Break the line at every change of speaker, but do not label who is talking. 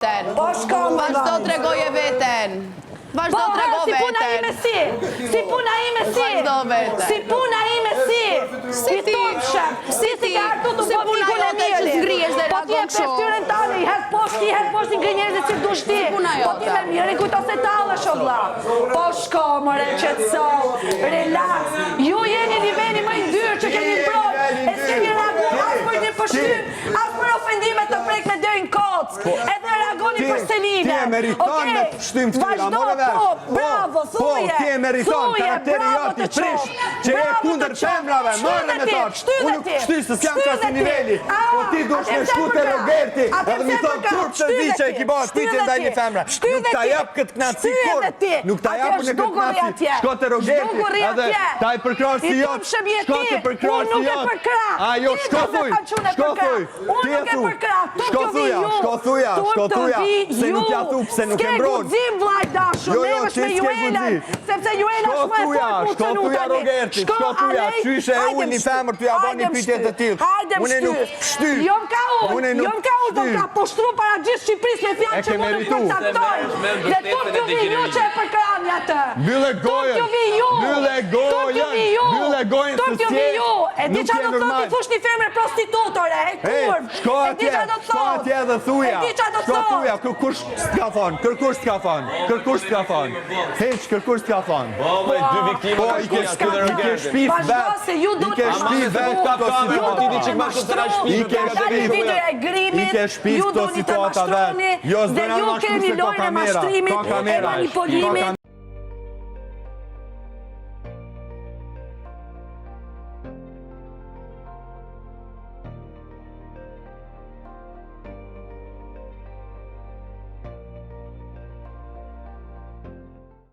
Vazhdo të regoje veten. Vazhdo të rego veten.
Si puna ime si. Si puna ime si.
Vazhdo veten.
Si puna ime si.
Si ti.
Si ti ka artu të po mikun e mjeri. Po ti e përstyrën tani, i het poshtë i ngënjerëzit si dush ti. Po ti me mjeri kujto se talë shodla. Po shko, mëre, qetëso, relax. Ju jeni niveli më i ndyrë që keni mbrojt. E s'keni reagu as për një pështyp, as për ofendime të prek me dërin kocë. Edhe reagoni për Seline.
Ti e meriton me pështim të tira, more vesh.
Bravo, thuje.
Po, ti e meriton, karakteri joti prish, që e kundër femrave, more me toq. Unë nuk pështi se s'jam qasi nivelli. Po ti dush me shku të Roberti, edhe mi thonë turp të di që e ki bëha shpitje ndaj një femra. Nuk ta jap këtë knatësi kur. Nuk ta jap në këtë knatësi. Shko të Roberti, edhe ta i përkrarë si jot. Shko të përkrarë si jot. Ajo, shko thuj. Shko thuj. Ti e thuj. Shko thuja. Shko thuja. Se nuk ja thu, se nuk e mbron.
S'ke gudzim vlaj dashu, nevesh me Juelan, sepse Juela është më e fort mu të
Shko thuja, Rogerti, shko thuja, qyshe e unë një femër të ja bo një pytje të tilë. Unë nuk pështy.
Jom ka unë, do ka poshtru para gjithë Shqipëris me fjallë që më nuk përcaktojnë. Dhe tur t'ju vi ju që e përkrani atë.
Bylle gojën,
tur t'ju vi ju. E di qa do thot t'i thush një femër prostitutore, e kurv.
Shko atje dhe thuja. Shko thuja, kërkush t'ka thonë, kërkush t'ka thonë. Heq, kërkush t'ka thonë.
Po, dy viktima ka shkuja të dhe Rogerti.
I ke shpit
këto situata dhe jo s'dojnë ma shku se ka kamera.